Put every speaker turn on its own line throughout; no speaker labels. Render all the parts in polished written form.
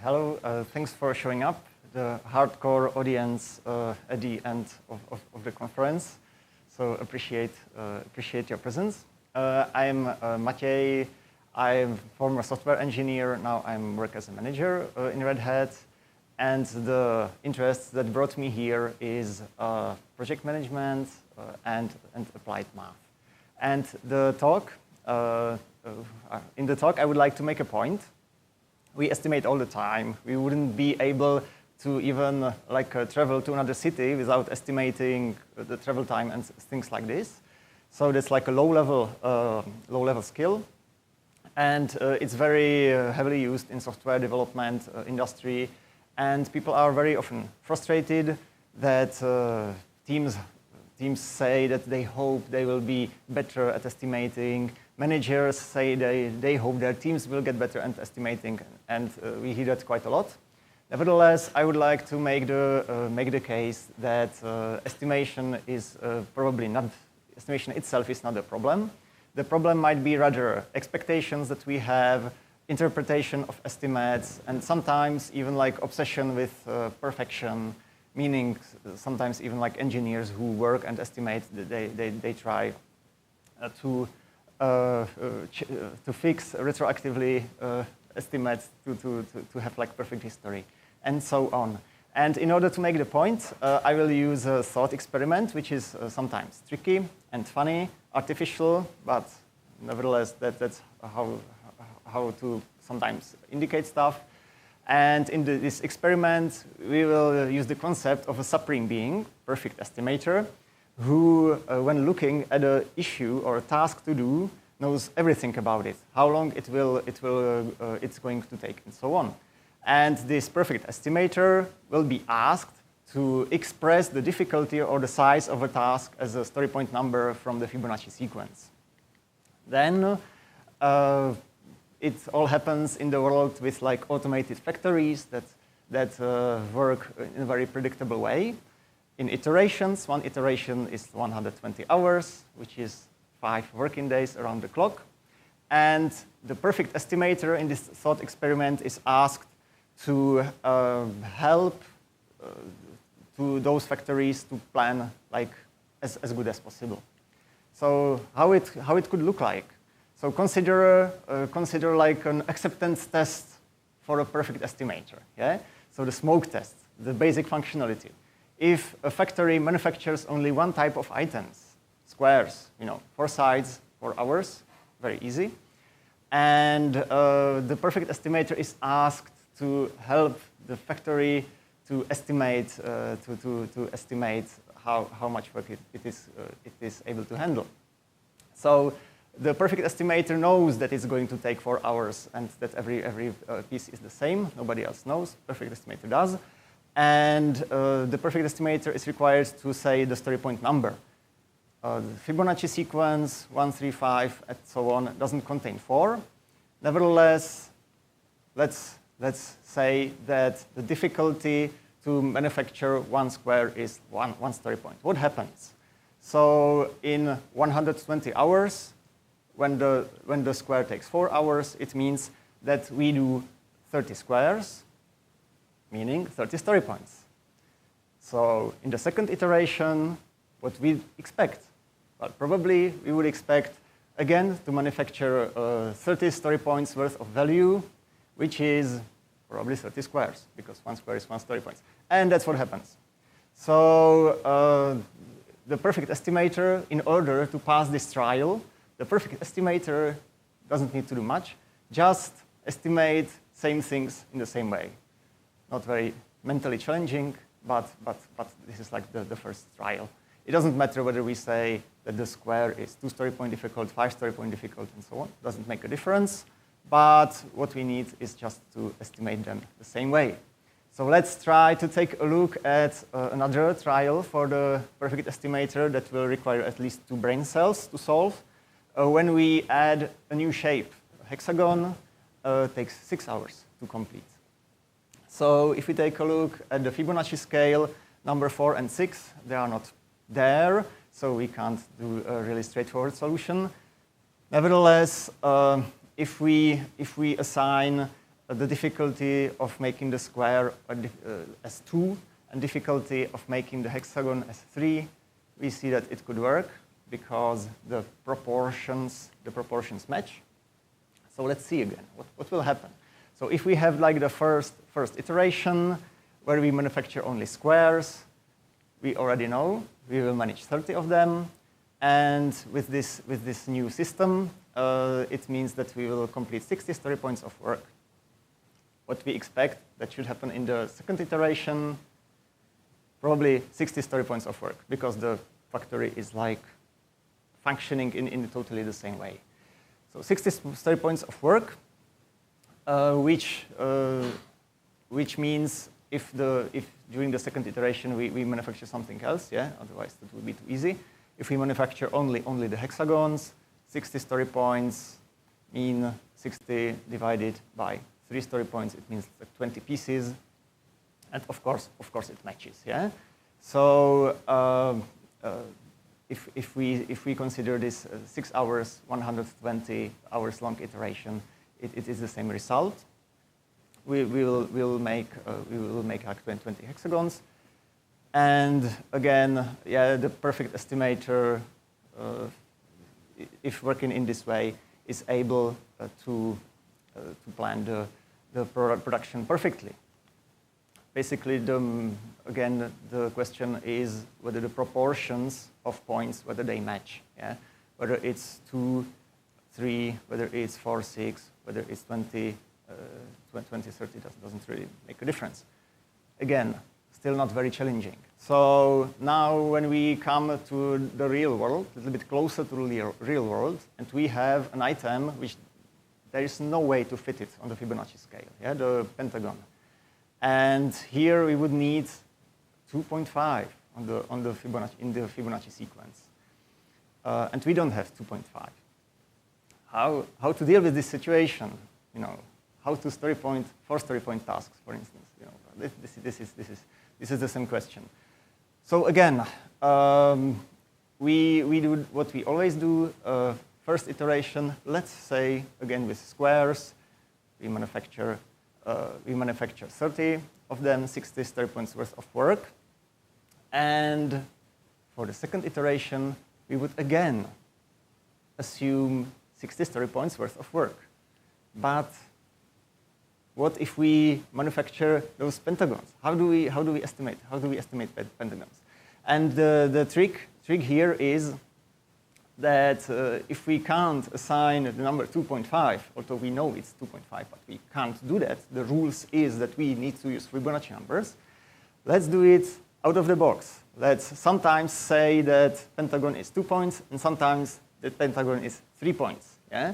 Hello, thanks for showing up, the hardcore audience at the end of the conference. So appreciate your presence. I'm Matěj. I'm former software engineer. Now I work as a manager in Red Hat. And the interest that brought me here is project management and applied math. And the talk, in the talk, I would like to make a point. We estimate all the time. We wouldn't be able to even travel to another city without estimating the travel time and things like this. So that's like a low-level skill. And it's very heavily used in software development industry. And people are very often frustrated that teams say that they hope they will be better at estimating. Managers say they hope their teams will get better at estimating, and we hear that quite a lot. Nevertheless, I would like to make the case that estimation is probably not, estimation itself is not a problem. The problem might be rather expectations that we have, interpretation of estimates, and sometimes even like obsession with perfection, meaning sometimes even like engineers who work and estimate, they try to fix retroactively estimates to have like perfect history, and so on. And in order to make the point, I will use a thought experiment, which is sometimes tricky and funny, artificial, but nevertheless that's how to sometimes indicate stuff. And in this experiment, we will use the concept of a supreme being, perfect estimator, who, when looking at an issue or a task to do, knows everything about it, how long it's going to take, and so on. And this perfect estimator will be asked to express the difficulty or the size of a task as a story point number from the Fibonacci sequence. Then it all happens in the world with like automated factories that work in a very predictable way. In iterations, one iteration is 120 hours, which is 5 working days around the clock. And the perfect estimator in this thought experiment is asked to help to those factories to plan like as good as possible. So how it could look like. So consider like an acceptance test for a perfect estimator. Yeah. So the smoke test, the basic functionality. If a factory manufactures only one type of items, squares, 4 sides, 4 hours, very easy. And the perfect estimator is asked to help the factory to estimate how much work it is able to handle. So the perfect estimator knows that it's going to take 4 hours and that every piece is the same. Nobody else knows. Perfect estimator does. And the perfect estimator is required to say the story point number. The Fibonacci sequence, 1, 3, 5, and so on, doesn't contain 4. Nevertheless, let's say that the difficulty to manufacture 1 square is one story point. What happens? So in 120 hours, when the square takes 4 hours, it means that we do 30 squares, meaning 30 story points. So in the second iteration, what we expect? Well, probably we would expect, again, to manufacture 30 story points worth of value, which is probably 30 squares, because 1 square is 1 story point. And that's what happens. So the perfect estimator, in order to pass this trial, the perfect estimator doesn't need to do much, just estimate same things in the same way. Not very mentally challenging, but this is like the first trial. It doesn't matter whether we say that the square is 2 story point difficult, 5 story point difficult, and so on. It doesn't make a difference. But what we need is just to estimate them the same way. So let's try to take a look at another trial for the perfect estimator that will require at least 2 brain cells to solve. When we add a new shape, a hexagon takes 6 hours to complete. So if we take a look at the Fibonacci scale, number 4 and 6, they are not there, so we can't do a really straightforward solution. Nevertheless, if we assign the difficulty of making the square as 2 and difficulty of making the hexagon as 3, we see that it could work because the proportions match. So let's see again what will happen. So if we have like the first iteration where we manufacture only squares, we already know we will manage 30 of them. And with this new system, it means that we will complete 60 story points of work. What we expect that should happen in the second iteration, probably 60 story points of work, because the factory is like functioning in totally the same way. So 60 story points of work, which means if during the second iteration we manufacture something else, yeah, otherwise that would be too easy. If we manufacture only the hexagons, 60 story points mean 60 divided by 3 story points. It means like 20 pieces, and of course it matches, yeah. So if we consider this 6 hours, 120 hours long iteration, it is the same result. We will make like 20 hexagons, and again, yeah, the perfect estimator, if working in this way, is able to plan the production perfectly. Basically, again, the question is whether the proportions of points, whether they match, yeah? Whether it's 2, 3, whether it's 4, 6, whether it's 20, 30 doesn't really make a difference. Again, still not very challenging. So now when we come to the real world, a little bit closer to the real world, and we have an item which there is no way to fit it on the Fibonacci scale, yeah, the pentagon. And here we would need 2.5 on the Fibonacci, in the Fibonacci sequence. And we don't have 2.5. How to deal with this situation? You know, how to 4 story point tasks, for instance. You know, this is the same question. So again, we do what we always do. First iteration, let's say again with squares, we manufacture 30 of them, 60 story points worth of work. And for the second iteration, we would again assume 60 story points worth of work. But what if we manufacture those pentagons? How do we estimate? How do we estimate pentagons? And the trick here is that if we can't assign the number 2.5, although we know it's 2.5, but we can't do that, the rules is that we need to use Fibonacci numbers. Let's do it out of the box. Let's sometimes say that pentagon is 2 points, and sometimes the pentagon is 3 points. Yeah?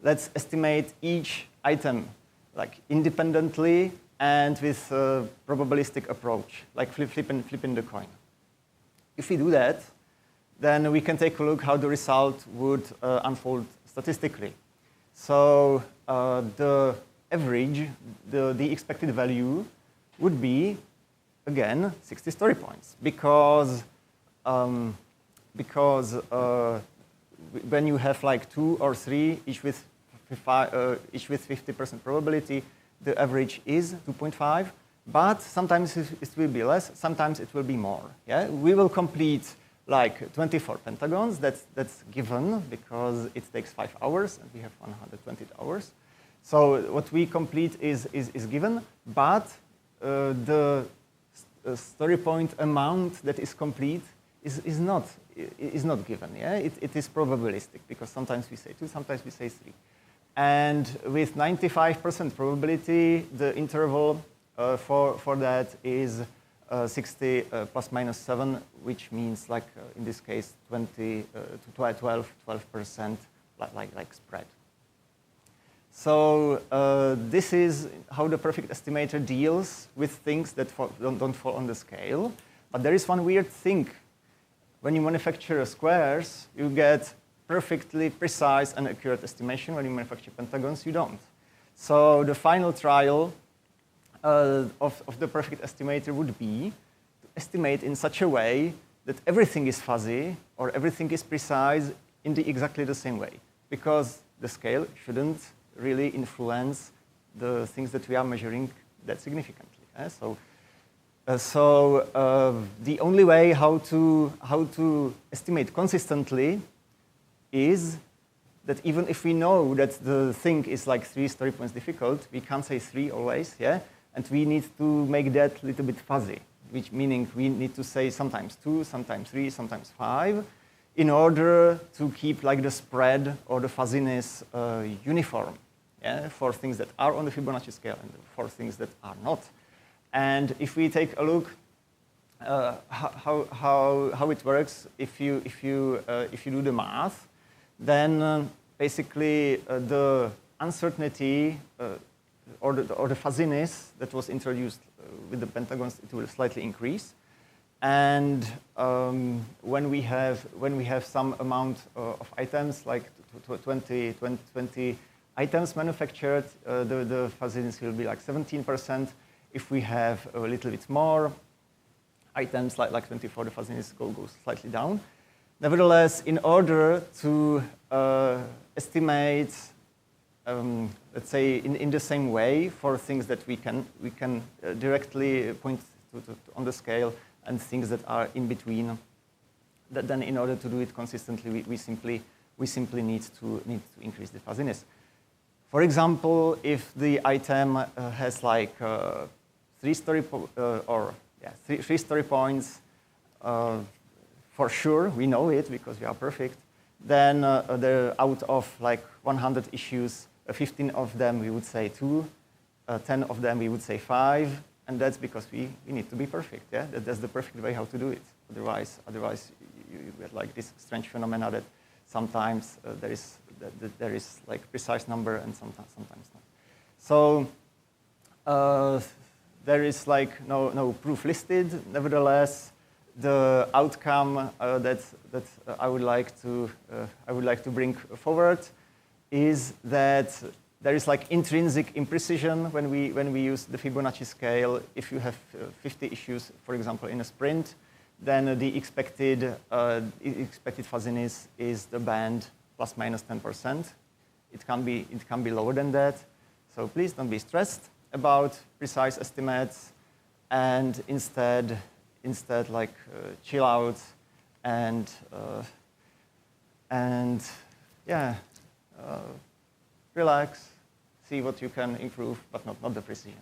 Let's estimate each item like independently and with a probabilistic approach, like flipping the coin. If we do that, then we can take a look how the result would unfold statistically. So the average, the expected value would be, again, 60 story points, because when you have like 2 or 3, each with 50% probability, the average is 2.5. But sometimes it will be less, sometimes it will be more. Yeah, we will complete like 24 pentagons. That's given because it takes 5 hours, and we have 120 hours. So what we complete is given, but the story point amount that is complete is not given. Yeah, it is probabilistic, because sometimes we say 2, sometimes we say 3, and with 95% probability, the interval for that is 60 plus minus 7, which means like in this case 20 to 12% like spread. So this is how the perfect estimator deals with things that don't fall on the scale. But there is one weird thing. When you manufacture squares, you get perfectly precise and accurate estimation. When you manufacture pentagons, you don't. So the final trial of the perfect estimator would be to estimate in such a way that everything is fuzzy or everything is precise in exactly the same way, because the scale shouldn't really influence the things that we are measuring that significantly. The only way how to estimate consistently is that even if we know that the thing is like 3 story points difficult, we can't say 3 always, yeah? And we need to make that a little bit fuzzy, which meaning we need to say sometimes 2, sometimes 3, sometimes 5, in order to keep like the spread or the fuzziness uniform, yeah? For things that are on the Fibonacci scale and for things that are not. And if we take a look how it works, if you do the math, then basically the uncertainty or the fuzziness that was introduced with the pentagons, it will slightly increase. And when we have some amount of items, like 20 items manufactured, the fuzziness will be like 17%. If we have a little bit more items, like 24, the fuzziness goes slightly down. Nevertheless, in order to estimate, let's say, in the same way for things that we can directly point to on the scale and things that are in between, then in order to do it consistently, we simply need to increase the fuzziness. For example, if the item has like 3 story points, for sure, we know it because we are perfect, then out of like 100 issues, 15 of them we would say 2, 10 of them we would say 5, and that's because we need to be perfect, yeah? That's the perfect way how to do it. Otherwise you get like this strange phenomena that sometimes there is like precise number and sometimes not. So there is like no proof listed. Nevertheless, the outcome that I would like to bring forward is that there is like intrinsic imprecision when we use the Fibonacci scale. If you have 50 issues, for example, in a sprint, then the expected fuzziness is the band plus minus 10%. It can be lower than that. So please don't be stressed about precise estimates, and instead like chill out and relax, see what you can improve, but not the precision.